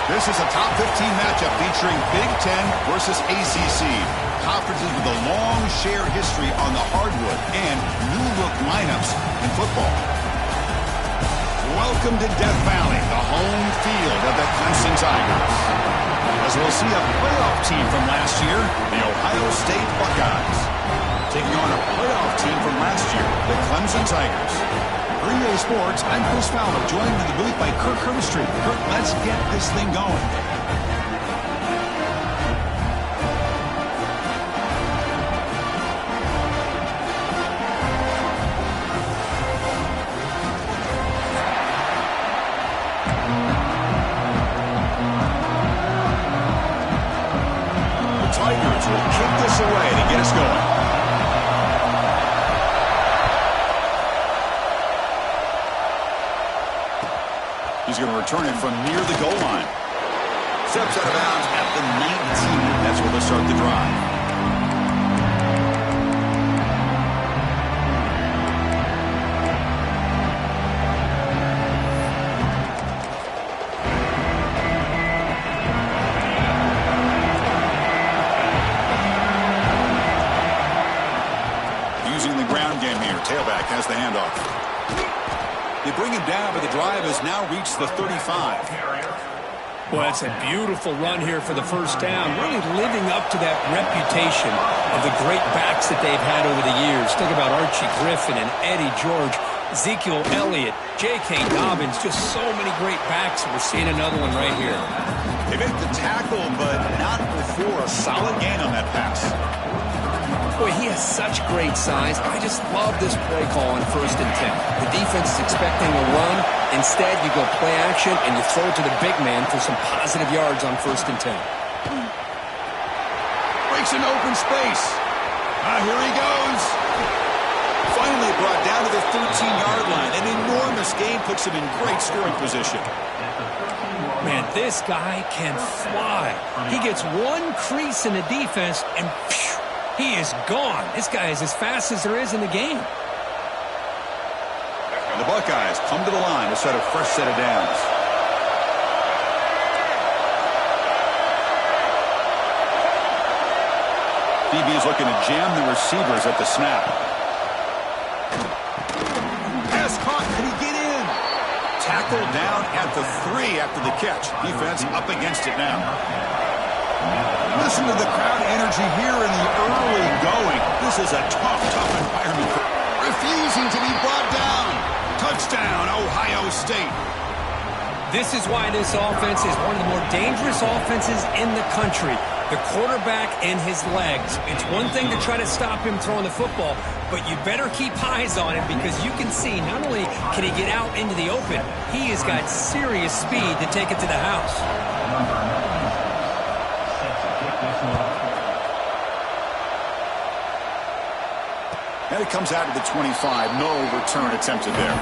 This is a top 15 matchup featuring Big Ten versus ACC. Conferences with a long shared history on the hardwood and new-look lineups in football. Welcome to Death Valley, the home field of the Clemson Tigers. As we'll see a playoff team from last year, the Ohio State Buckeyes, taking on a playoff team from last year, the Clemson Tigers. For EA Sports, I'm Chris Fowler, joined in the booth by Kirk Herbstreit. Kirk, let's get this thing going. The Tigers will kick this away to get us going. He's going to return it from near the goal line. Steps out of bounds at the 19. That's where they'll start the drive. Using the ground game here. Tailback has the handoff. They bring him down, but the drive has now reached the 35. Well, that's a beautiful run here for the first down, really living up to that reputation of the great backs that they've had over the years. Think about Archie Griffin and Eddie George, Ezekiel Elliott, J.K. Dobbins, just so many great backs. We're seeing another one right here. They make the tackle, but not before a solid gain on that pass. Boy, he has such great size. I just love this play call on 1st and 10. The defense is expecting a run. Instead, you go play action, and you throw it to the big man for some positive yards on 1st and 10. Breaks an open space. Here he goes. Finally brought down to the 13-yard line. An enormous gain puts him in great scoring position. Man, this guy can fly. He gets one crease in the defense, and phew, he is gone. This guy is as fast as there is in the game. The Buckeyes come to the line to set a fresh set of downs. DB is looking to jam the receivers at the snap. Pass caught. Can he get in? Tackled down at the 3 after the catch. Defense up against it now. Listen to the crowd energy here in the early going. This is a tough environment. Refusing to be brought down. Touchdown, Ohio State. This is why this offense is one of the more dangerous offenses in the country. The quarterback and his legs. It's one thing to try to stop him throwing the football, but you better keep eyes on him because you can see not only can he get out into the open, he has got serious speed to take it to the house. And it comes out to the 25. No return attempted there.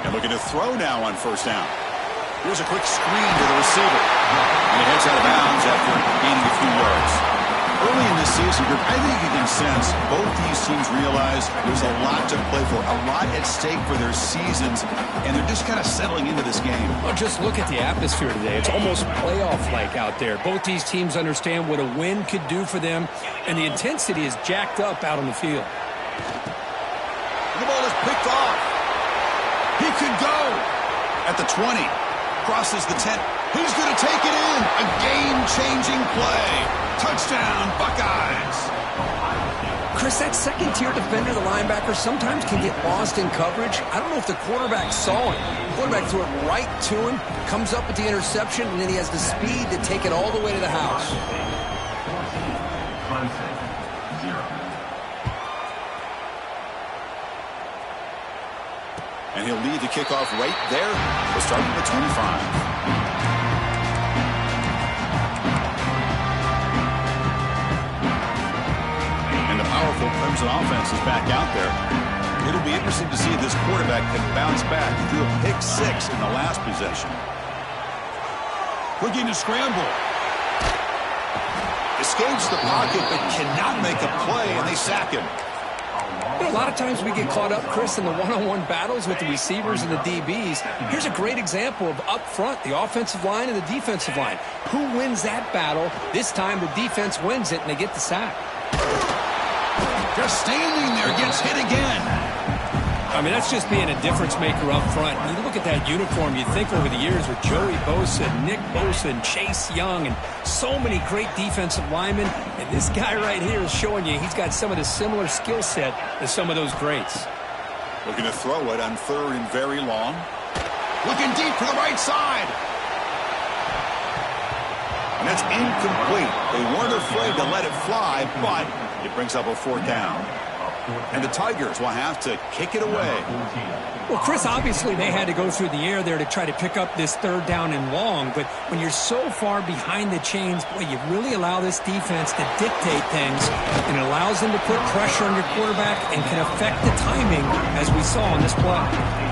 And looking to throw now on 1st down. Here's a quick screen to the receiver. And he heads out of bounds after gaining a few yards. Early in this season group, I think you can sense both these teams realize there's a lot to play for, a lot at stake for their seasons, and they're just kind of settling into this game. Well, just look at the atmosphere today. It's almost playoff-like out there. Both these teams understand what a win could do for them, and the intensity is jacked up out on the field. The ball is picked off. He could go at the 20. Crosses the 10. Who's going to take it in? A game-changing play. Touchdown, Buckeyes. Chris, that second-tier defender, the linebacker, sometimes can get lost in coverage. I don't know if the quarterback saw it. The quarterback threw it right to him, comes up with the interception, and then he has the speed to take it all the way to the house. And he'll lead the kickoff right there. We'll start at the 25. And the powerful Clemson offense is back out there. It'll be interesting to see if this quarterback can bounce back. He threw a pick-6 in the last possession. Looking to scramble. Escapes the pocket, but cannot make a play, and they sack him. You know, a lot of times we get caught up, Chris, in the one-on-one battles with the receivers and the DBs. Here's a great example of up front, the offensive line and the defensive line. Who wins that battle? This time the defense wins it, and they get the sack. Just standing there, gets hit again. I mean, that's just being a difference maker up front. And you look at that uniform, you think over the years with Joey Bosa, Nick Bosa, and Chase Young, and so many great defensive linemen. And this guy right here is showing you he's got some of the similar skill set as some of those greats. Looking to throw it on 3rd and very long. Looking deep to the right side. And that's incomplete. They weren't afraid to let it fly, but it brings up a 4th down. And the Tigers will have to kick it away. Well, Chris, obviously they had to go through the air there to try to pick up this 3rd down and long. But when you're so far behind the chains, boy, you really allow this defense to dictate things. And it allows them to put pressure on your quarterback and can affect the timing, as we saw on this play.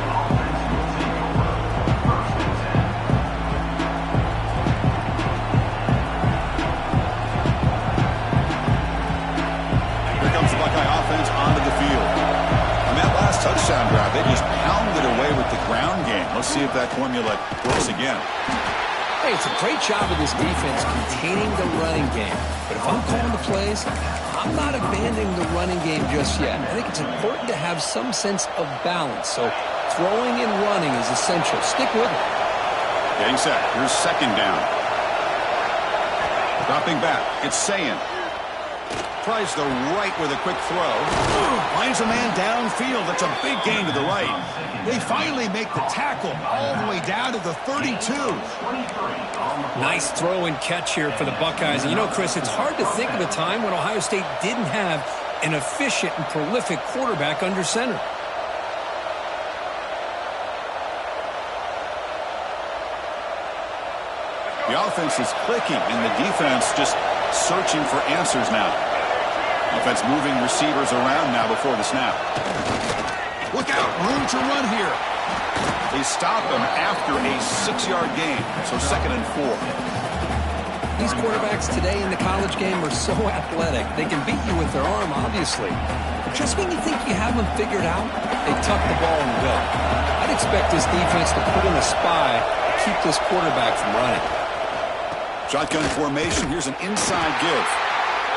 Touchdown drive. They just pounded away with the ground game. Let's see if that formula works again. Hey, it's a great job of this defense containing the running game. But if I'm calling the plays, I'm not abandoning the running game just yet. I think it's important to have some sense of balance. So throwing and running is essential. Stick with it. Getting set. Here's 2nd down. Dropping back. It's Sayin. Tries the right with a quick throw. Finds a man downfield. That's a big gain to the right. They finally make the tackle all the way down to the 32. Nice throw and catch here for the Buckeyes. And you know, Chris, it's hard to think of a time when Ohio State didn't have an efficient and prolific quarterback under center. The offense is clicking, and the defense just searching for answers now. Offense moving receivers around now before the snap. Look out, room to run here. They stop him after a 6-yard gain, so 2nd and 4. These quarterbacks today in the college game are so athletic. They can beat you with their arm, obviously. But just when you think you have them figured out, they tuck the ball and go. I'd expect this defense to put in a spy to keep this quarterback from running. Shotgun formation. Here's an inside give.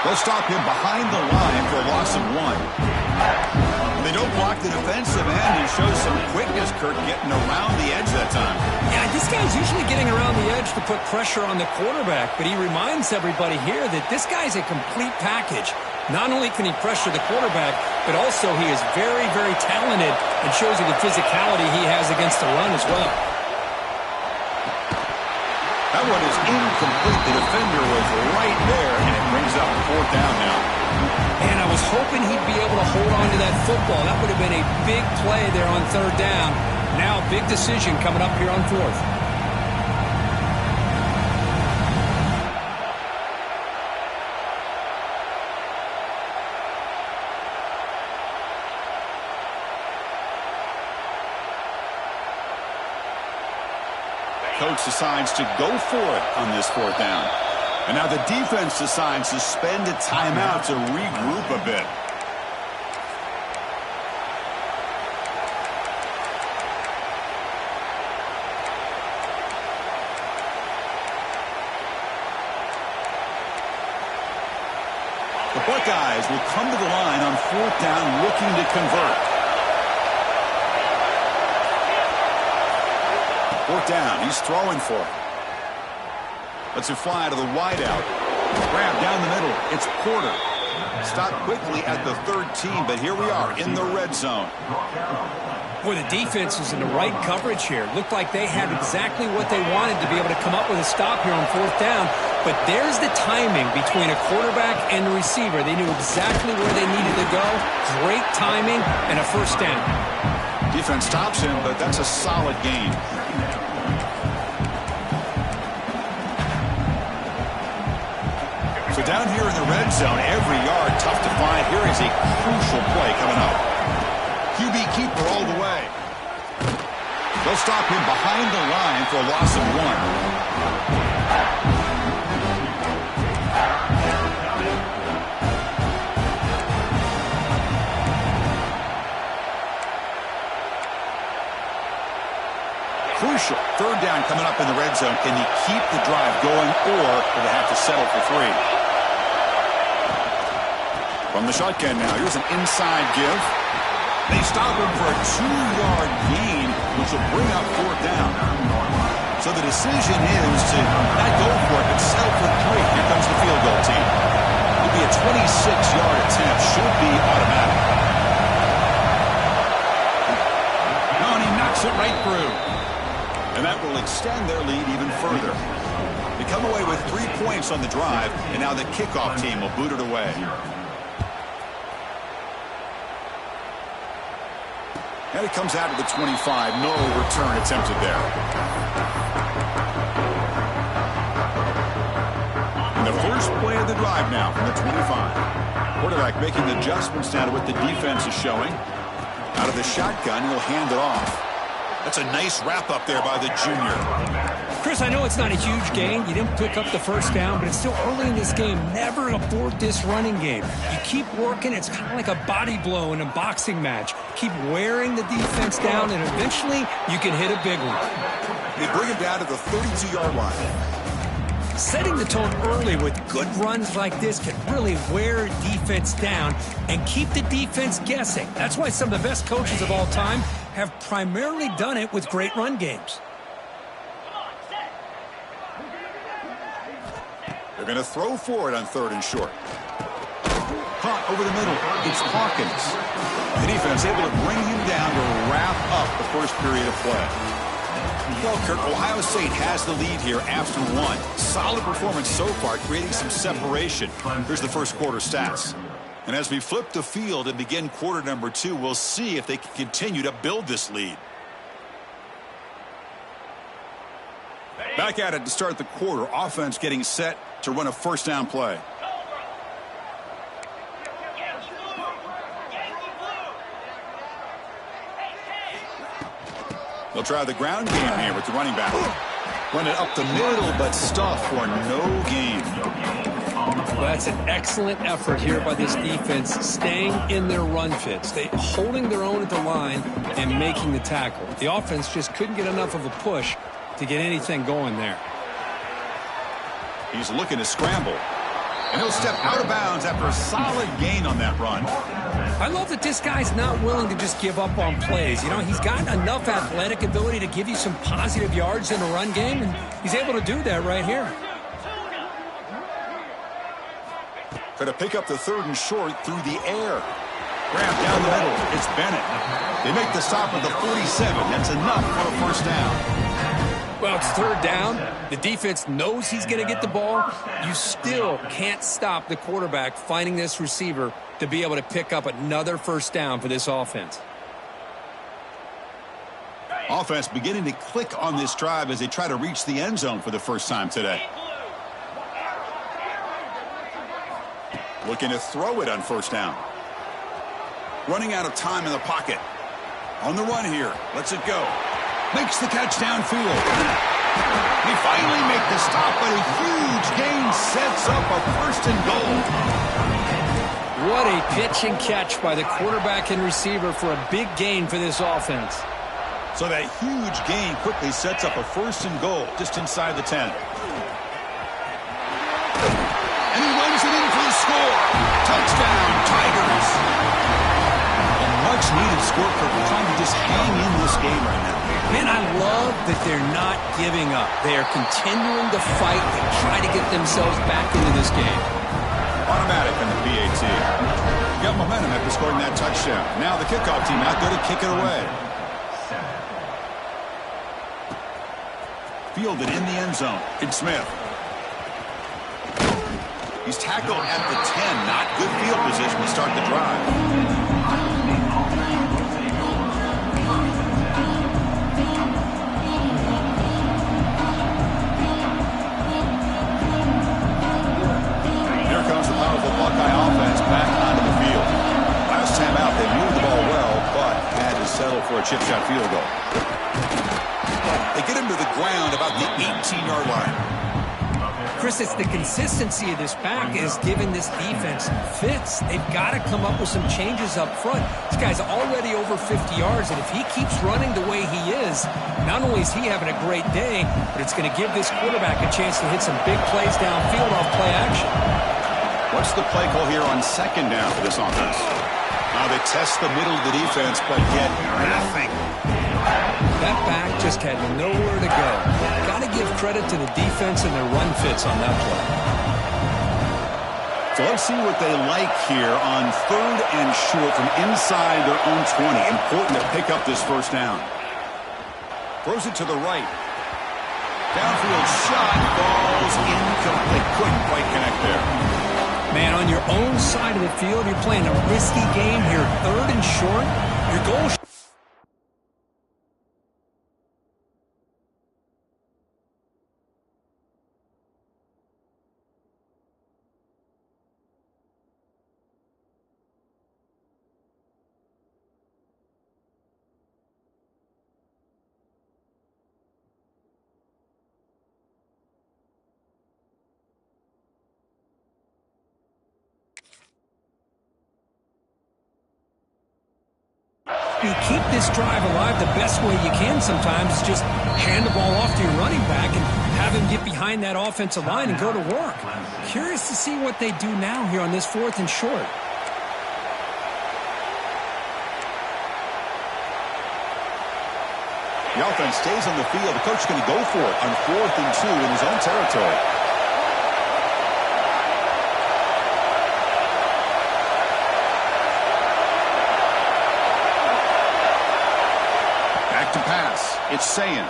They'll stop him behind the line for a loss of 1. They don't block the defensive end. He shows some quickness, Kirk, getting around the edge that time. Yeah, this guy's usually getting around the edge to put pressure on the quarterback, but he reminds everybody here that this guy's a complete package. Not only can he pressure the quarterback, but also he is very, very talented and shows you the physicality he has against the run as well. That one is incomplete. The defender was right there, and it brings up 4th down now. Man, I was hoping he'd be able to hold on to that football. That would have been a big play there on 3rd down. Now, big decision coming up here on 4th. Coach decides to go for it on this 4th down. And now the defense decides to spend a timeout to regroup a bit. The Buckeyes will come to the line on 4th down looking to convert. 4th down. He's throwing for it. Lets it fly to the wideout. Grab down the middle. It's Porter. Stopped quickly at the 13, but here we are in the red zone. Boy, the defense was in the right coverage here. Looked like they had exactly what they wanted to be able to come up with a stop here on 4th down. But there's the timing between a quarterback and the receiver. They knew exactly where they needed to go. Great timing and a 1st down. Defense stops him, but that's a solid gain. So But down here in the red zone, every yard tough to find. Here is a crucial play coming up. QB keeper all the way. They'll stop him behind the line for a loss of 1. Crucial. Third down coming up in the red zone. Can he keep the drive going, or will they have to settle for 3? From the shotgun now, here's an inside give. They stop him for a 2-yard gain, which will bring up 4th down. So the decision is to not go for it, but settle for 3. Here comes the field goal team. It'll be a 26-yard attempt. Should be automatic. No, and he knocks it right through. And that will extend their lead even further. They come away with 3 points on the drive, and now the kickoff team will boot it away. And it comes out to the 25. No return attempted there. And the first play of the drive now from the 25. Quarterback making adjustments now to what the defense is showing. Out of the shotgun, he'll hand it off. That's a nice wrap-up there by the junior. Chris, I know it's not a huge gain. You didn't pick up the first down, but it's still early in this game. Never abort this running game. You keep working. It's kind of like a body blow in a boxing match. Keep wearing the defense down, and eventually you can hit a big one. They bring him down to the 32-yard line. Setting the tone early with good runs like this can really wear defense down and keep the defense guessing. That's why some of the best coaches of all time have primarily done it with great run games. They're going to throw for it on 3rd and short. Caught over the middle. It's Hawkins. The defense able to bring him down to wrap up the first period of play. Well, Kirk, Ohio State has the lead here after 1. Solid performance so far, creating some separation. Here's the first quarter stats. And as we flip the field and begin quarter number 2, we'll see if they can continue to build this lead. Back at it to start the quarter. Offense getting set to run a first down play. They'll try the ground game here with the running back. Run it up the middle, but stuff for no gain. Well, that's an excellent effort here by this defense, staying in their run fits. They holding their own at the line and making the tackle. The offense just couldn't get enough of a push to get anything going there. He's looking to scramble. And he'll step out of bounds after a solid gain on that run. I love that this guy's not willing to just give up on plays. You know, he's got enough athletic ability to give you some positive yards in the run game, and he's able to do that right here. Try to pick up the 3rd and short through the air. Grab down the middle. It's Bennett. They make the stop at the 47. That's enough for a first down. Well, it's 3rd down. The defense knows he's going to get the ball. You still can't stop the quarterback finding this receiver to be able to pick up another first down for this offense. Offense beginning to click on this drive as they try to reach the end zone for the first time today. Looking to throw it on first down. Running out of time in the pocket. On the run here. Lets it go. Makes the catch downfield. They finally make the stop, but a huge gain sets up a 1st and goal. What a pitch and catch by the quarterback and receiver for a big gain for this offense. So that huge gain quickly sets up a 1st and goal just inside the 10. And he runs it in for the score. Touchdown, Tigers. A much-needed score for trying to just hang in this game right now. Man, I love that they're not giving up. They are continuing to fight and try to get themselves back into this game. Automatic on the PAT. Got momentum after scoring that touchdown. Now the kickoff team out there to kick it away. Fielded in the end zone. It's Smith. He's tackled at the 10. Not good field position to start the drive. chip shot field goal. They get him to the ground about the 18-yard line. Chris, it's the consistency of this back is giving this defense fits. They've got to come up with some changes up front. This guy's already over 50 yards, and if he keeps running the way he is, not only is he having a great day, but it's going to give this quarterback a chance to hit some big plays downfield off play action. What's the play call here on second down for this offense? Now they test the middle of the defense, but get nothing. That back just had nowhere to go. Got to give credit to the defense and their run fits on that play. So let's see what they like here on third and short from inside their own 20. Important to pick up this first down. Throws it to the right. Downfield shot, falls incomplete. Couldn't quite connect there. Man, on your own side of the field, you're playing a risky game here. Third and short, your goal. You keep this drive alive the best way you can sometimes is just hand the ball off to your running back and have him get behind that offensive line and go to work. Curious to see what they do now here on this fourth and short. The offense stays on the field. The coach is going to go for it on 4th and 2 in his own territory. To pass. It's Sayan.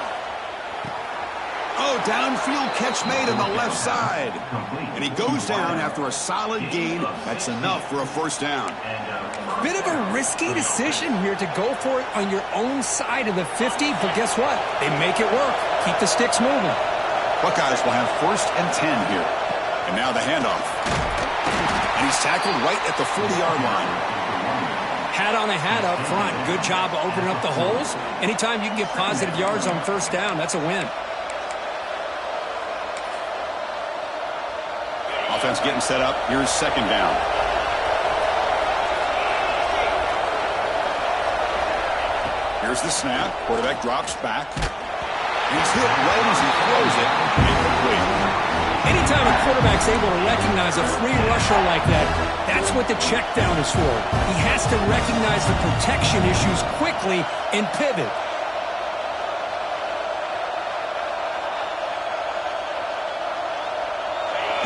Oh, downfield catch made on the left side. And he goes down after a solid gain. That's enough for a first down. Bit of a risky decision here to go for it on your own side of the 50, but guess what? They make it work. Keep the sticks moving. Buckeyes will have 1st and 10 here. And now the handoff. And he's tackled right at the 40-yard line. Hat on a hat up front. Good job of opening up the holes. Anytime you can get positive yards on first down, that's a win. Offense getting set up. Here's second down. Here's the snap. Quarterback drops back. He's hit right as he throws it. Incomplete. Anytime a quarterback's able to recognize a free rusher like that, that's what the check down is for. He has to recognize the protection issues quickly and pivot.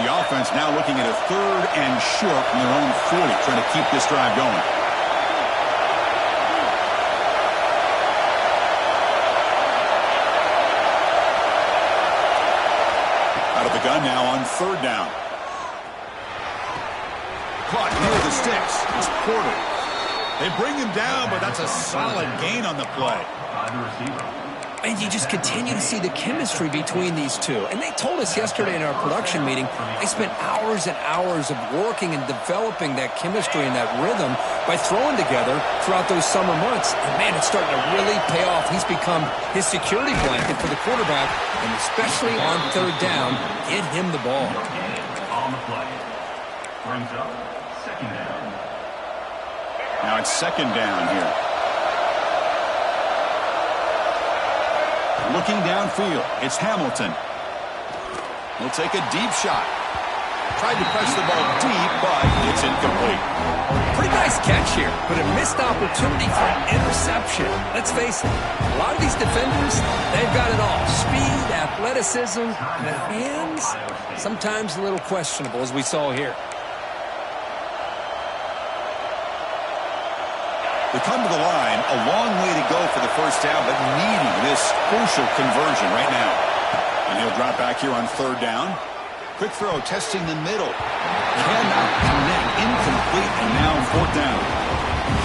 The offense now looking at a third and short from their own 40, trying to keep this drive going. The gun now on third down. Caught near the sticks. It's Porter. They bring him down, but that's a solid gain on the play. And you just continue to see the chemistry between these two. And they told us yesterday in our production meeting, they spent hours and hours of working and developing that chemistry and that rhythm by throwing together throughout those summer months. And, man, it's starting to really pay off. He's become his security blanket for the quarterback, and especially on third down, get him the ball. On the play. Brings up second down. Now it's second down here. Looking downfield, it's Hamilton. He'll take a deep shot. Tried to press the ball deep, but it's incomplete. Pretty nice catch here, but a missed opportunity for an interception. Let's face it, a lot of these defenders, they've got it all. Speed, athleticism, the hands, sometimes a little questionable, as we saw here. They come to the line, a long way to go for the first down, but needing this crucial conversion right now. And he'll drop back here on third down. Quick throw, testing the middle. Cannot connect, incomplete, and now fourth down.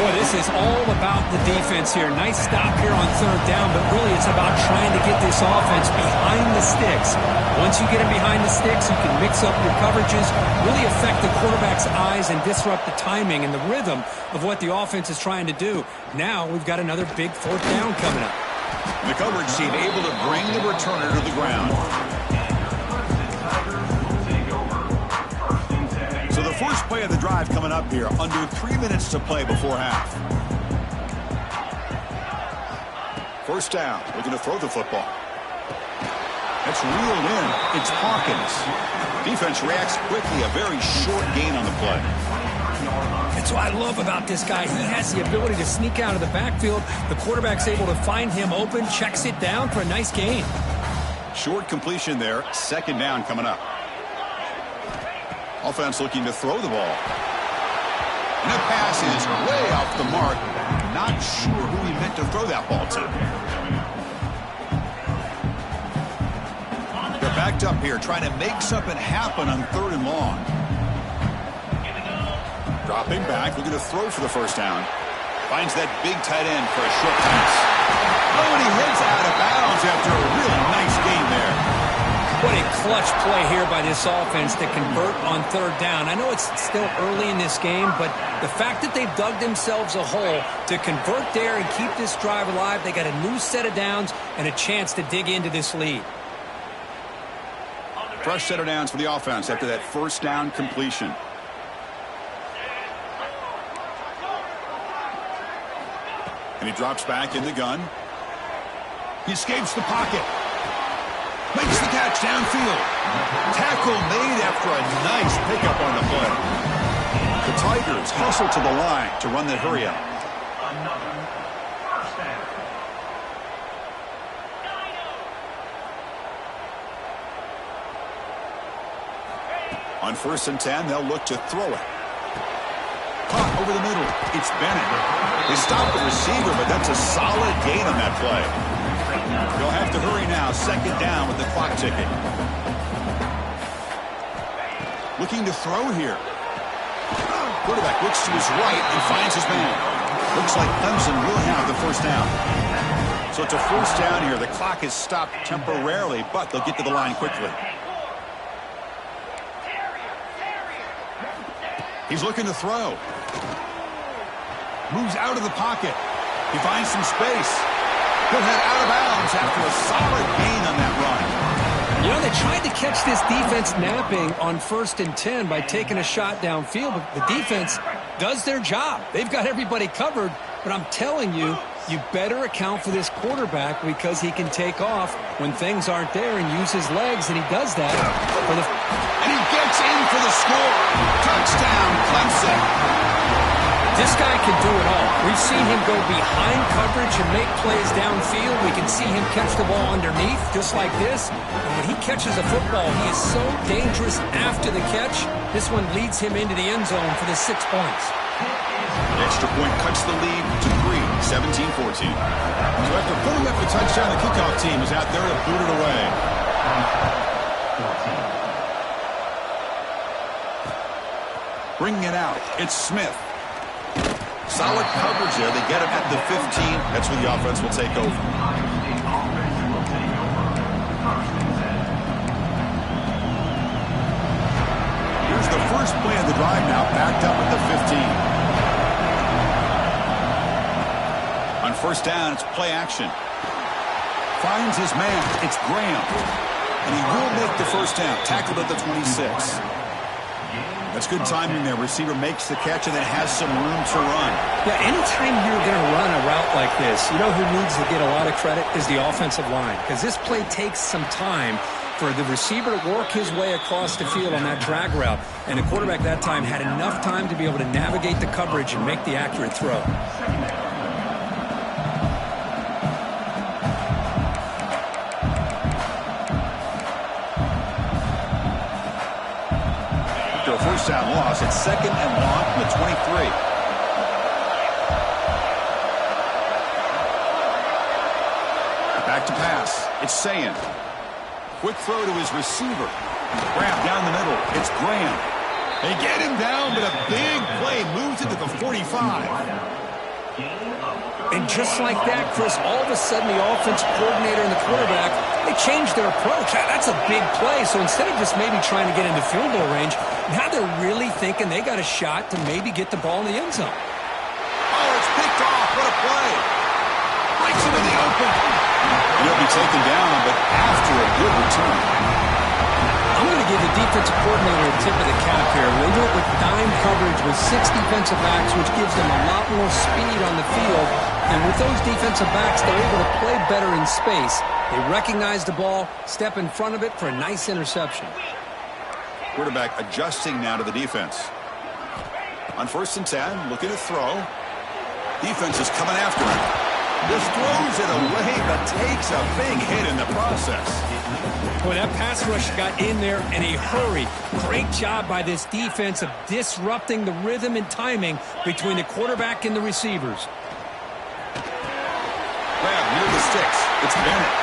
Boy, this is all about the defense here. Nice stop here on third down, but really it's about trying to get this offense behind the sticks. Once you get them behind the sticks, you can mix up your coverages, really affect the quarterback's eyes and disrupt the timing and the rhythm of what the offense is trying to do. Now we've got another big fourth down coming up. The coverage team able to bring the returner to the ground. So the first play of the drive coming up here, under 3 minutes to play before half. First down, looking to throw the football. That's reeled in. It's Hawkins. Defense reacts quickly, a very short gain on the play. That's what I love about this guy. He has the ability to sneak out of the backfield. The quarterback's able to find him open, checks it down for a nice gain. Short completion there, second down coming up. Offense looking to throw the ball. And that pass is way off the mark. Not sure who he meant to throw that ball to. They're backed up here, trying to make something happen on third and long. Dropping back, looking to throw for the first down. Finds that big tight end for a short pass. Oh, and he heads out of bounds after a really nice game there. What a clutch play here by this offense to convert on third down. I know it's still early in this game, but the fact that they've dug themselves a hole to convert there and keep this drive alive, they got a new set of downs and a chance to dig into this lead. Fresh set of downs for the offense after that first down completion. And he drops back in the gun. He escapes the pocket. Makes the catch downfield. Tackle made after a nice pickup on the play. The Tigers hustle to the line to run that hurry up. On 1st and 10, they'll look to throw it. Caught over the middle. It's Bennett. They stop the receiver, but that's a solid gain on that play. They'll have to hurry now. Second down with the clock ticking. Looking to throw here. Quarterback looks to his right and finds his man. Looks like Clemson will have the first down. So it's a first down here. The clock is stopped temporarily, but they'll get to the line quickly. He's looking to throw. Moves out of the pocket. He finds some space. He'll head out of bounds after a solid gain on that run. You know, they tried to catch this defense napping on 1st and 10 by taking a shot downfield, but the defense does their job. They've got everybody covered, but I'm telling you, you better account for this quarterback because he can take off when things aren't there and use his legs, and he does that. And he gets in for the score. Touchdown, Clemson. This guy can do it all. We've seen him go behind coverage and make plays downfield. We can see him catch the ball underneath, just like this. And when he catches a football, he is so dangerous after the catch. This one leads him into the end zone for the 6 points. The extra point cuts the lead to 3, 17-14. So after putting up the touchdown, the kickoff team is out there to boot it away. Bringing it out, it's Smith. Solid coverage there. They get him at the 15. That's where the offense will take over. Here's the first play of the drive now, backed up at the 15. On 1st down, it's play action. Finds his man. It's Graham. And he will make the first down. Tackled at the 26. That's good timing there. Receiver makes the catch and then has some room to run. Yeah, anytime you're going to run a route like this, you know who needs to get a lot of credit is the offensive line, because this play takes some time for the receiver to work his way across the field on that drag route. And the quarterback that time had enough time to be able to navigate the coverage and make the accurate throw. First down loss. It's 2nd and long from the 23. Back to pass. It's Sayan. Quick throw to his receiver. Grab down the middle. It's Graham. They get him down, but a big play moves into the 45. And just like that, Chris, all of a sudden the offensive coordinator and the quarterback, they changed their approach. That's a big play. So instead of just maybe trying to get into field goal range, now they're really thinking they got a shot to maybe get the ball in the end zone. Oh, it's picked off. What a play. Breaks into the open. And he'll be taken down, but after a good return. I'm going to give the defensive coordinator a tip of the cap here. They do it with dime coverage with 6 defensive backs, which gives them a lot more speed on the field. And with those defensive backs, they're able to play better in space. They recognize the ball, step in front of it for a nice interception. Quarterback adjusting now to the defense. On 1st and 10, looking to throw. Defense is coming after him. Just throws it away, but takes a big hit in the process. Boy, that pass rush got in there in a hurry. Great job by this defense of disrupting the rhythm and timing between the quarterback and the receivers. Grab near the sticks. It's Bennett.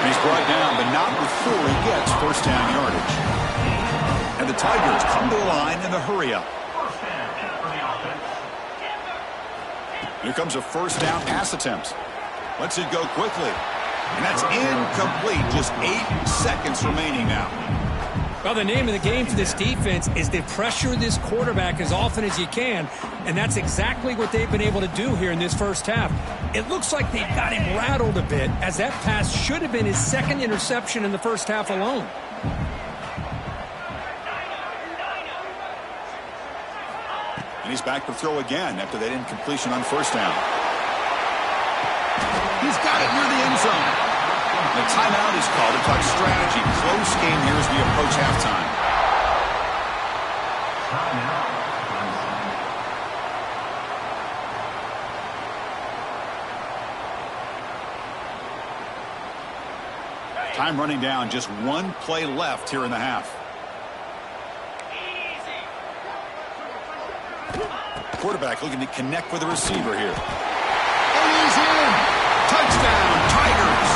And he's brought down, but not before he gets first down yardage. And the Tigers come to the line in the hurry-up. Here comes a first down pass attempt. Lets it go quickly. And that's incomplete. Just 8 seconds remaining now. Well, the name of the game for this defense is to pressure this quarterback as often as you can, and that's exactly what they've been able to do here in this first half. It looks like they've got him rattled a bit, as that pass should have been his 2nd interception in the first half alone. And he's back to throw again after that incompletion on first down. He's got it near the end zone. The timeout is called to talk strategy. Close game here as we approach halftime. Time running down. Just 1 play left here in the half. Quarterback looking to connect with the receiver here. And he's in. Touchdown, Tigers.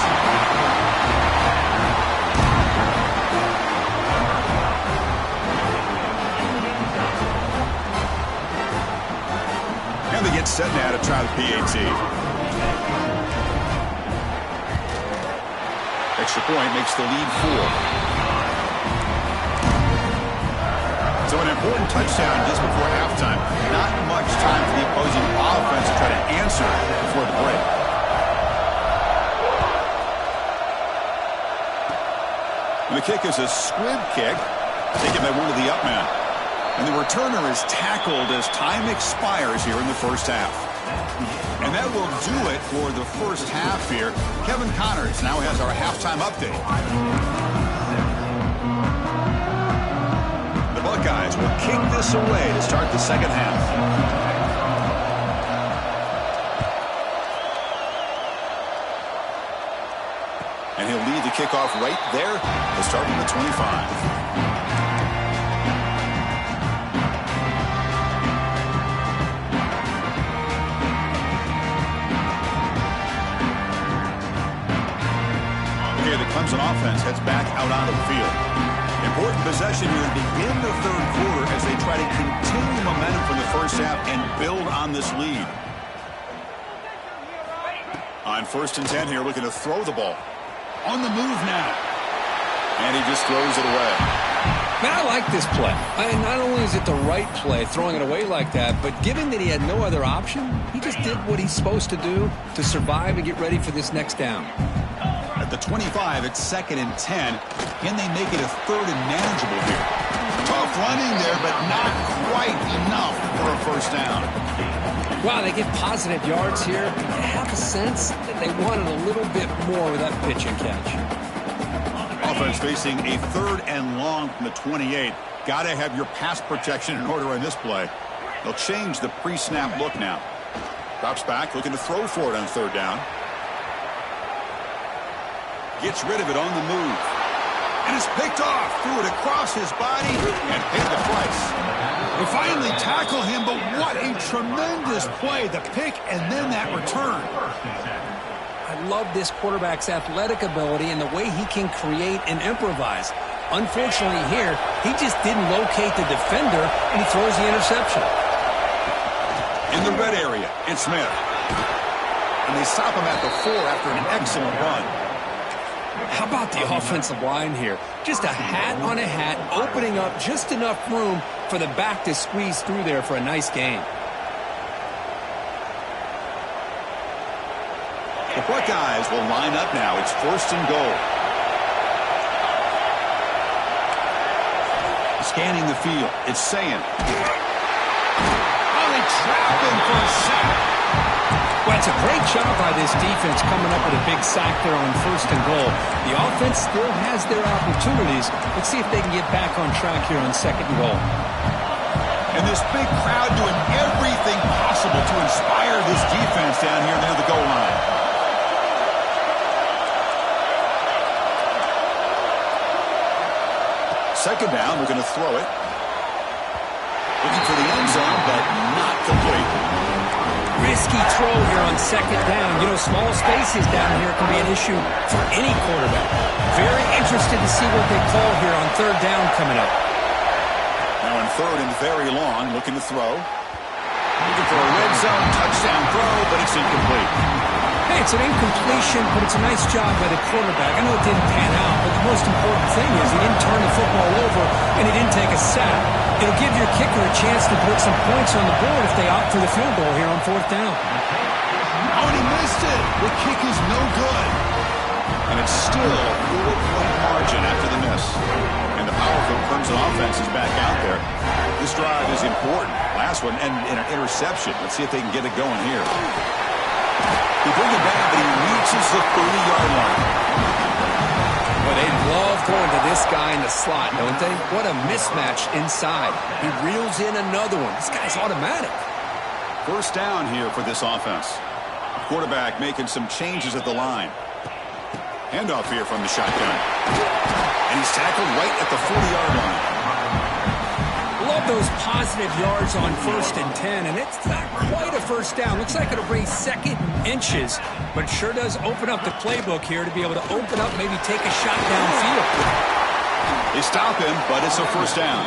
And they get set now to try the PAT. Extra point makes the lead 4. So an important touchdown just before halftime. Not much time for the opposing offense to try to answer before the break. And the kick is a squib kick, taken by one of the up men. And the returner is tackled as time expires here in the first half. And that will do it for the first half here. Kevin Connors now has our halftime update. The Buckeyes will kick this away to start the second half. And he'll lead the kickoff right there to start from the 25. The Clemson offense heads back out onto the field. Important possession here to begin the third quarter as they try to continue momentum from the first half and build on this lead. On 1st and 10 here, looking to throw the ball. On the move now. And he just throws it away. Man, I like this play. Not only is it the right play, throwing it away like that, but given that he had no other option, he just did what he's supposed to do to survive and get ready for this next down. At the 25, it's 2nd and 10. Can they make it a 3rd and manageable here? Tough running there, but not quite enough for a first down. Wow, they get positive yards here. I have a sense that they wanted a little bit more with that pitch and catch. Offense facing a 3rd and long from the 28. Got to have your pass protection in order on this play. They'll change the pre-snap look now. Drops back, looking to throw for it on 3rd down. Gets rid of it on the move. And it's picked off. Threw it across his body and paid the price. They finally tackle him, but what a tremendous play. The pick and then that return. I love this quarterback's athletic ability and the way he can create and improvise. Unfortunately here, he just didn't locate the defender, and he throws the interception. In the red area, it's Smith. And they stop him at the 4 after an excellent run. How about the offensive line here? Just a hat on a hat, opening up just enough room for the back to squeeze through there for a nice gain. The Buckeyes will line up now. It's 1st and goal. Scanning the field. It's Sayin. Oh, they trap him for a sack. Well, it's a great job by this defense coming up with a big sack there on 1st and goal. The offense still has their opportunities. Let's see if they can get back on track here on 2nd and goal. And this big crowd doing everything possible to inspire this defense down here near the goal line. Second down, we're going to throw it. Looking for the end zone, but not complete. Risky throw here on 2nd down. You know, small spaces down here can be an issue for any quarterback. Very interested to see what they call here on 3rd down coming up. Now on 3rd and very long, looking to throw. Looking for a red zone touchdown throw, but it's incomplete. Hey, it's an incompletion, but it's a nice job by the quarterback. I know it didn't pan out, but the most important thing is he didn't turn the football over and he didn't take a sack. It'll give your kicker a chance to put some points on the board if they opt for the field goal here on 4th down. Oh, and he missed it. The kick is no good. And it's still a 4-point margin after the miss. And the powerful Clemson offense is back out there. This drive is important. Last one, and an interception. Let's see if they can get it going here. He brings it back, but he reaches the 30-yard line. Well, they love going to this guy in the slot, don't they? What a mismatch inside. He reels in another one. This guy's automatic. 1st down here for this offense. Quarterback making some changes at the line. Handoff here from the shotgun. And he's tackled right at the 40-yard line. Love those positive yards on 1st and 10, and it's not quite a 1st down. Looks like it'll bring 2nd and inches, but it sure does open up the playbook here to be able to open up, maybe take a shot downfield. They stop him, but it's a 1st down.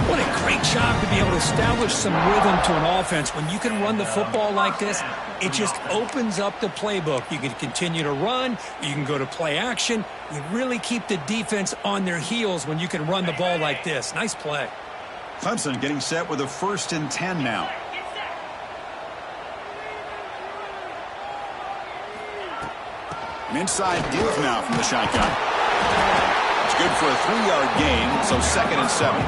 What a great job to be able to establish some rhythm to an offense. When you can run the football like this, it just opens up the playbook. You can continue to run. You can go to play action. You really keep the defense on their heels when you can run the ball like this. Nice play. Clemson getting set with a 1st and 10 now. An inside give now from the shotgun. It's good for a 3-yard gain, so 2nd and 7.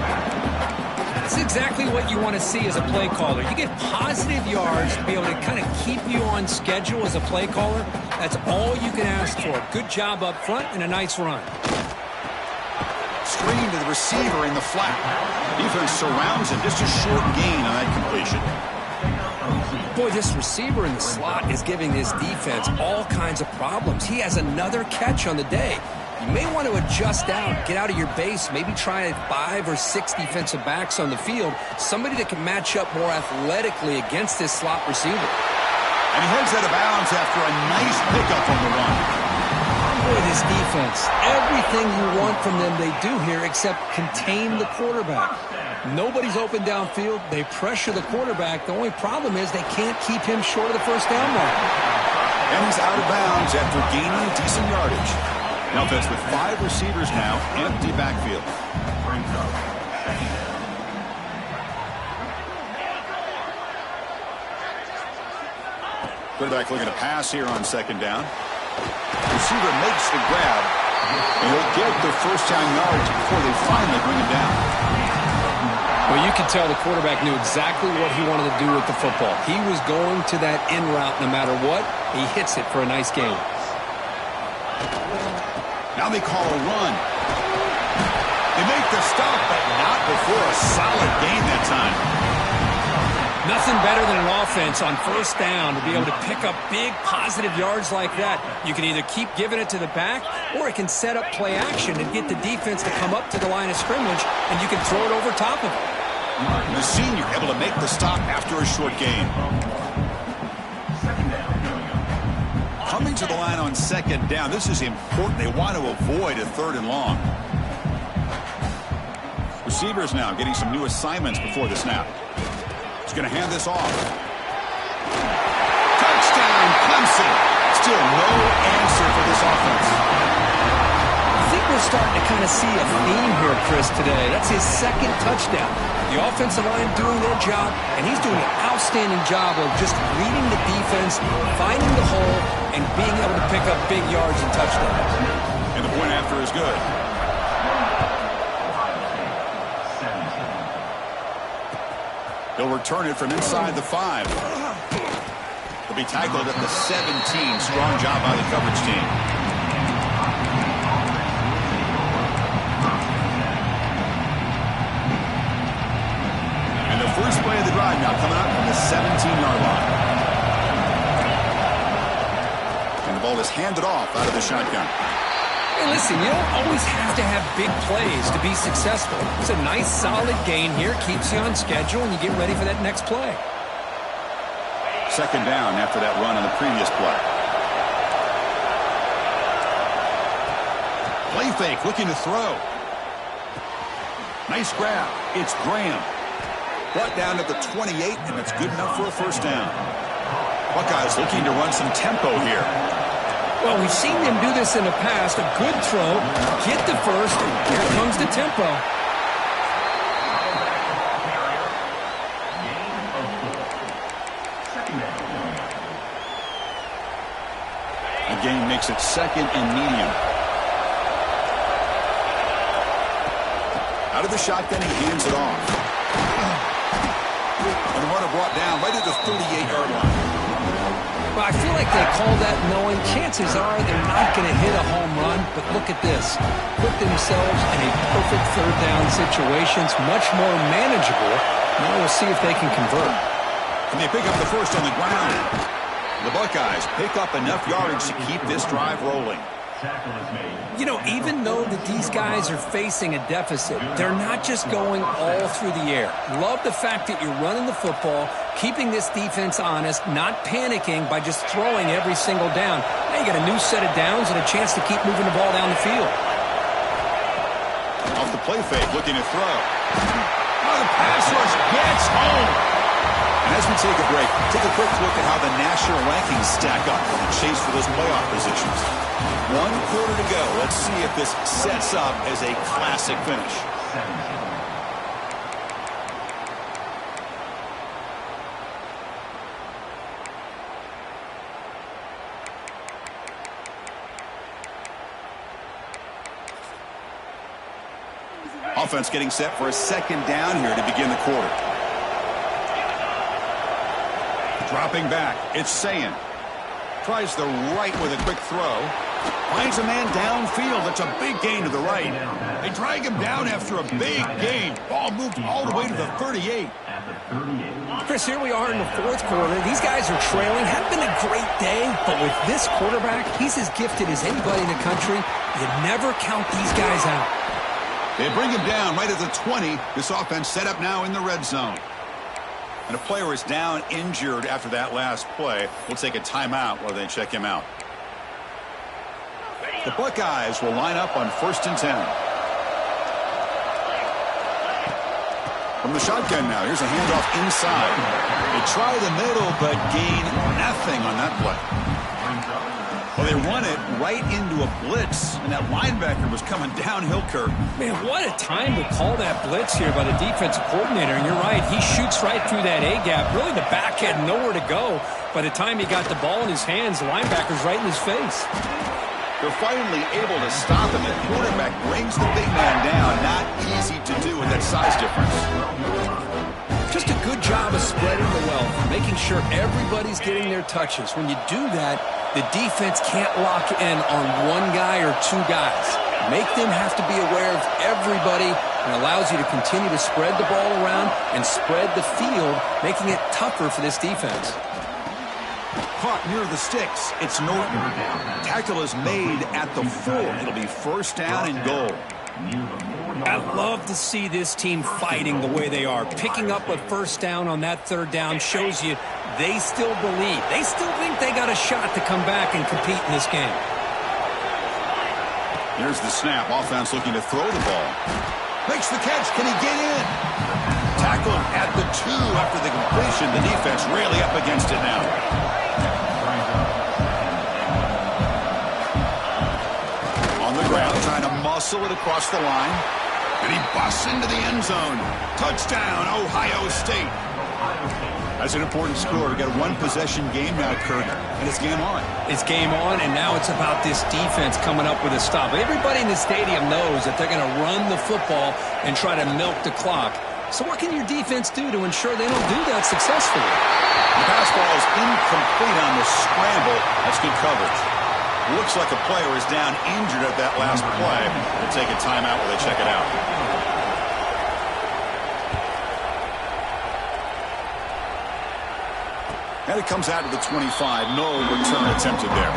That's exactly what you want to see as a play caller. You get positive yards to be able to kind of keep you on schedule as a play caller. That's all you can ask for. Good job up front and a nice run. Screen to the receiver in the flat. Defense surrounds him. Just a short gain on that completion. Boy, this receiver in the slot is giving this defense all kinds of problems. He has another catch on the day. You may want to adjust out, get out of your base, maybe try 5 or 6 defensive backs on the field, somebody that can match up more athletically against this slot receiver. And he heads out of bounds after a nice pickup on the run. Boy, this defense, everything you want from them they do here except contain the quarterback. Nobody's open downfield. They pressure the quarterback. The only problem is they can't keep him short of the 1st down mark. And he's out of bounds after gaining decent yardage. Now that's with 5 receivers now, empty backfield. Quarterback looking to pass here on 2nd down. Receiver makes the grab, and he'll get the 1st down yards before they finally bring him down. Well, you can tell the quarterback knew exactly what he wanted to do with the football. He was going to that in route no matter what. He hits it for a nice gain. Now they call a run. They make the stop, but not before a solid gain that time. Nothing better than an offense on 1st down to be able to pick up big positive yards like that. You can either keep giving it to the back, or it can set up play action and get the defense to come up to the line of scrimmage, and you can throw it over top of it. The senior able to make the stop after a short gain. Coming to the line on 2nd down. This is important. They want to avoid a 3rd and long. Receivers now getting some new assignments before the snap. He's going to hand this off. Touchdown, Clemson. Still no answer for this offense. I think we're starting to kind of see a theme here, Chris, today. That's his second touchdown. The offensive line doing their job, and he's doing an outstanding job of just leading the defense, finding the hole, and being able to pick up big yards and touchdowns. And the point after is good. He'll return it from inside the 5. He'll be tackled at the 17. Strong job by the coverage team. And the first play of the drive now coming up from the 17-yard line. And the ball is handed off out of the shotgun. Hey, listen, you don't always have to have big plays to be successful. It's a nice, solid gain here. Keeps you on schedule, and you get ready for that next play. Second down after that run on the previous play. Play fake, looking to throw. Nice grab. It's Graham. Brought down at the 28, and that's good enough for a first down. Buckeyes looking to run some tempo here. Well, we've seen them do this in the past. A good throw, get the first, and here comes the tempo. The gain makes it second and medium. Out of the shotgun, he hands it off. And the runner brought down right at the 38-yard line. Well, I feel like they call that knowing chances are they're not going to hit a home run, but look at this. Put themselves in a perfect third down situation. It's much more manageable. Now we'll see if they can convert. And they pick up the first on the ground. The Buckeyes pick up enough yardage to keep this drive rolling. You know, even though that these guys are facing a deficit, they're not just going all through the air. Love the fact that you're running the football, keeping this defense honest, not panicking by just throwing every single down. Now you got a new set of downs and a chance to keep moving the ball down the field. Off the play fake, looking to throw. Oh, the pass rush gets home. And as we take a break, take a quick look at how the national rankings stack up in the chase for those playoff positions. 1 quarter to go. Let's see if this sets up as a classic finish. Offense getting set for a second down here to begin the quarter. Dropping back, it's Sayin. Tries the right with a quick throw. Finds a man downfield. That's a big gain to the right. They drag him down after a big gain. Ball moved all the way to the 38. Chris, here we are in the fourth quarter. These guys are trailing. Had been a great day, but with this quarterback, he's as gifted as anybody in the country. You never count these guys out. They bring him down right at the 20. This offense set up now in the red zone. And a player is down injured after that last play. We'll take a timeout while they check him out. The Buckeyes will line up on 1st and 10. From the shotgun now, here's a handoff inside. They try the middle, but gain nothing on that play. Well, they run it right into a blitz, and that linebacker was coming downhill, Kirk. Man, what a time to call that blitz here by the defensive coordinator. And you're right, he shoots right through that A-gap. Really, the back had nowhere to go. By the time he got the ball in his hands, the linebacker's right in his face. They're finally able to stop him. The quarterback brings the big man down. Not easy to do with that size difference. Just a good job of spreading the wealth, making sure everybody's getting their touches. When you do that, the defense can't lock in on one guy or two guys. Make them have to be aware of everybody, and allows you to continue to spread the ball around and spread the field, making it tougher for this defense. Caught near the sticks. It's Norton. Tackle is made at the 4. It'll be 1st down and goal. I love to see this team fighting the way they are. Picking up a 1st down on that 3rd down shows you they still believe. They still think they got a shot to come back and compete in this game. Here's the snap. Offense looking to throw the ball. Makes the catch. Can he get in? Tackled at the 2 after the completion. completion. The defense really up against it now. On the ground, trying to muscle it across the line. And he busts into the end zone. Touchdown, Ohio State. That's an important score. We've got a one-possession game now, Kirk, and it's game on. It's game on, and now it's about this defense coming up with a stop. Everybody in the stadium knows that they're going to run the football and try to milk the clock. So what can your defense do to ensure they don't do that successfully? The pass ball is incomplete on the scramble. That's good coverage. Looks like a player is down injured at that last play. They'll take a timeout while they check it out. And it comes out to the 25. No return attempted there.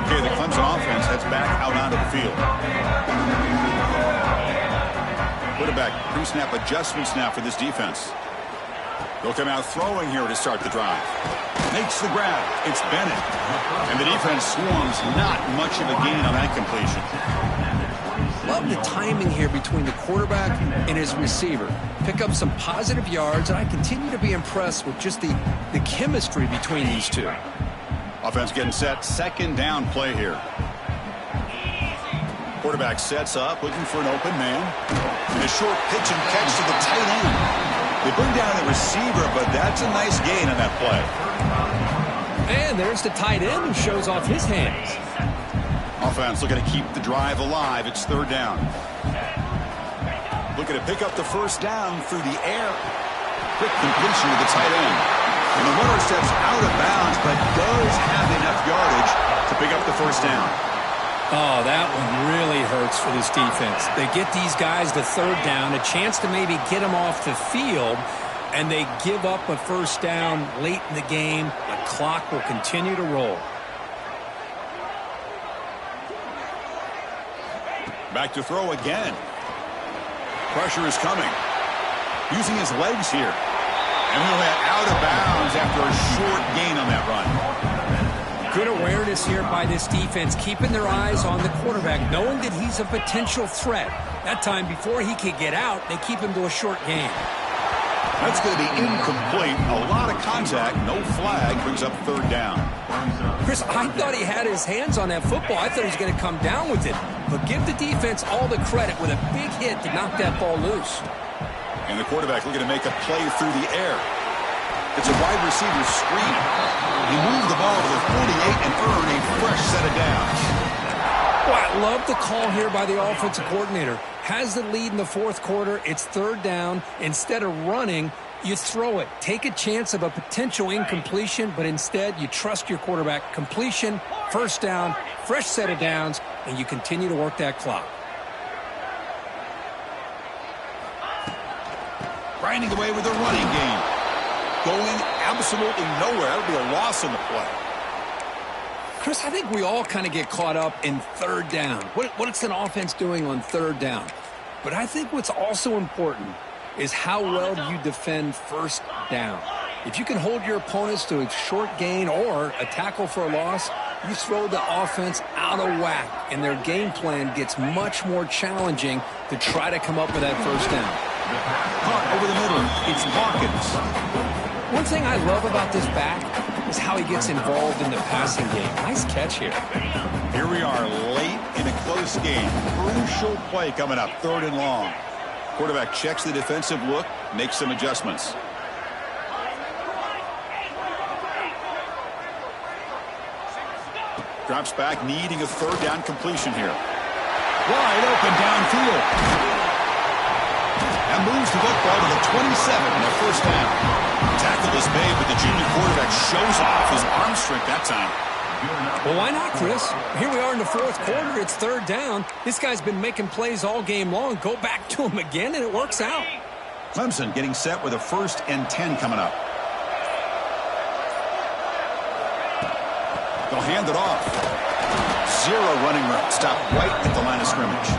Okay, the Clemson offense heads back out onto the field. Quarterback pre-snap adjustments now for this defense. They'll come out throwing here to start the drive. Makes the grab. It's Bennett. And the defense swarms. Not much of a gain on that completion. Love the timing here between the quarterback and his receiver. Pick up some positive yards, and I continue to be impressed with just the chemistry between these two. Offense getting set. Second down play here. Quarterback sets up, looking for an open man. And a short pitch and catch to the tight end. They bring down the receiver, but that's a nice gain on that play. And there's the tight end who shows off his hands. Offense looking to keep the drive alive. It's third down. Looking to pick up the first down through the air. Quick completion to the tight end. And the runner steps out of bounds, but does have enough yardage to pick up the first down. Oh, that one really hurts for this defense. They get these guys to third down, a chance to maybe get them off the field, and they give up a first down late in the game. The clock will continue to roll. Back to throw again. Pressure is coming. Using his legs here. And he went out of bounds after a short gain on that run. Good awareness here by this defense, keeping their eyes on the quarterback, knowing that he's a potential threat. That time, before he could get out, they keep him to a short gain. That's going to be incomplete. A lot of contact. No flag. Brings up third down. Chris, I thought he had his hands on that football. I thought he was going to come down with it. But give the defense all the credit with a big hit to knock that ball loose. And the quarterback looking to make a play through the air. It's a wide receiver screen. He moved the ball to the 48 and earned a fresh set of downs. Well, I love the call here by the offensive coordinator. Has the lead in the fourth quarter. It's third down. Instead of running, you throw it. Take a chance of a potential incompletion, but instead you trust your quarterback. Completion, first down, fresh set of downs, and you continue to work that clock. Grinding away with a running game. Going absolutely nowhere. That would be a loss in the play. Chris, I think we all kind of get caught up in third down. What's an offense doing on third down? But I think what's also important is how well do you defend first down. If you can hold your opponents to a short gain or a tackle for a loss, you throw the offense out of whack, and their game plan gets much more challenging to try to come up with that first down. Caught over the middle. It's Hawkins. One thing I love about this back is how he gets involved in the passing game. Nice catch here. Here we are late in a close game. Crucial play coming up, third and long. Quarterback checks the defensive look, makes some adjustments. Drops back, needing a third down completion here. Wide open downfield. And moves the football to the 27 and a first down. Tackle is made, but the junior quarterback shows off his arm strength that time. Well, why not, Chris? Here we are in the fourth quarter. It's third down. This guy's been making plays all game long. Go back to him again, and it works out. Clemson getting set with a 1st and 10 coming up. They'll hand it off. Zero running room. Stop right at the line of scrimmage.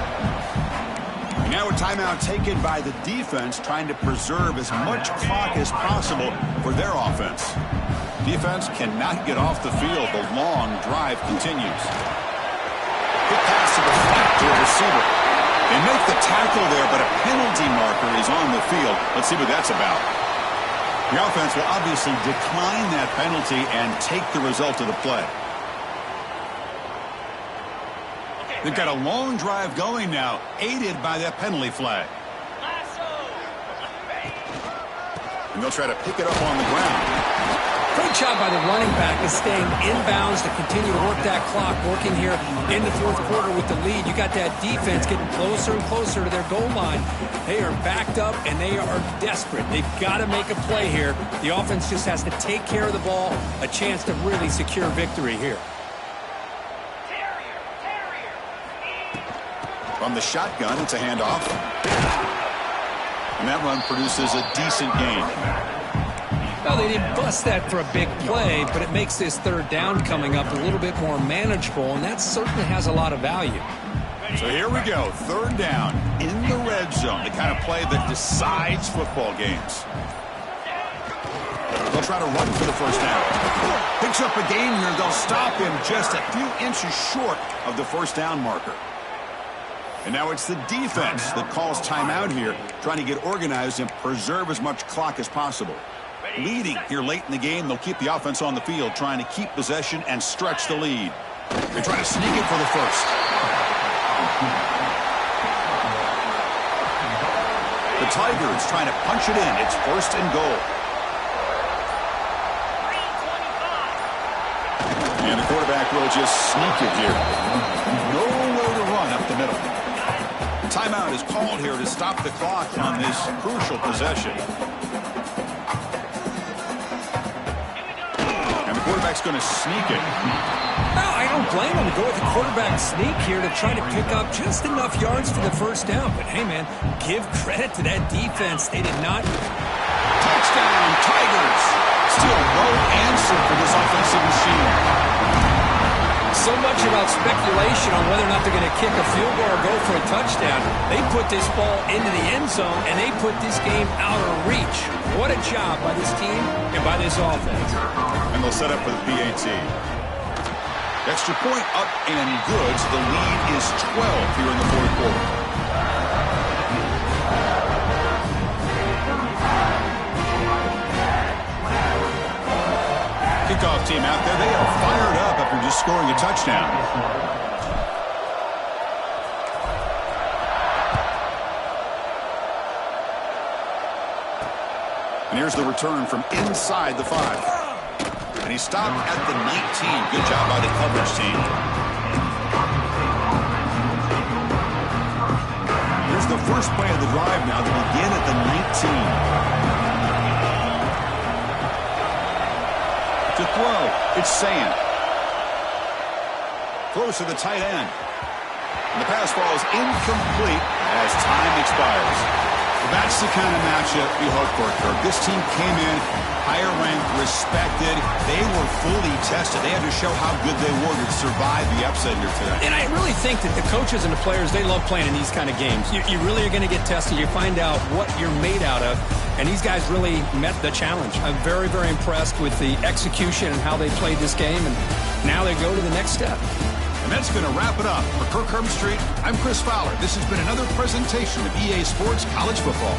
And now a timeout taken by the defense, trying to preserve as much clock as possible for their offense. Defense cannot get off the field. The long drive continues. Quick pass to the flat to a receiver. They make the tackle there, but a penalty marker is on the field. Let's see what that's about. The offense will obviously decline that penalty and take the result of the play. They've got a long drive going now, aided by that penalty flag. And they'll try to pick it up on the ground. Great job by the running back is staying inbounds to continue to work that clock, working here in the fourth quarter with the lead. You got that defense getting closer and closer to their goal line. They are backed up, and they are desperate. They've got to make a play here. The offense just has to take care of the ball, a chance to really secure victory here. From the shotgun, it's a handoff. And that run produces a decent gain. Well, they didn't bust that for a big play, but it makes this third down coming up a little bit more manageable, and that certainly has a lot of value. So here we go, third down in the red zone, the kind of play that decides football games. They'll try to run for the first down. Picks up a gain here. They'll stop him just a few inches short of the first down marker. And now it's the defense that calls timeout here, trying to get organized and preserve as much clock as possible. Leading here late in the game, they'll keep the offense on the field, trying to keep possession and stretch the lead. They try to sneak it for the first. The Tigers trying to punch it in. It's first and goal. And the quarterback will just sneak it here. Nowhere to run up the middle. Timeout is called here to stop the clock on this crucial possession. Quarterback's going to sneak it. No, I don't blame him to go with the quarterback sneak here to try to pick up just enough yards for the first down. But, hey, man, give credit to that defense. They did not. Touchdown, Tigers. Still no answer for this offensive machine. So much about speculation on whether or not they're going to kick a field goal or go for a touchdown. They put this ball into the end zone, and they put this game out of reach. What a job by this team and by this offense. And they'll set up for the PAT. Extra point up and good, so the lead is 12 here in the fourth quarter. Kickoff team out there. They are fired up after just scoring a touchdown. And here's the return from inside the 5. And he stopped at the 19. Good job by the coverage team. Here's the first play of the drive now to begin at the 19. To throw, it's Sand. Close to the tight end. And the pass falls incomplete as time expires. Well, that's the kind of matchup you hope for, Kirk. This team came in higher ranked, respected. They were fully tested. They had to show how good they were to survive the upset here today. And I really think that the coaches and the players, they love playing in these kind of games. You really are going to get tested. You find out what you're made out of. And these guys really met the challenge. I'm very, very impressed with the execution and how they played this game. And now they go to the next step. And that's going to wrap it up. For Kirk Herbstreit, I'm Chris Fowler. This has been another presentation of EA Sports College Football.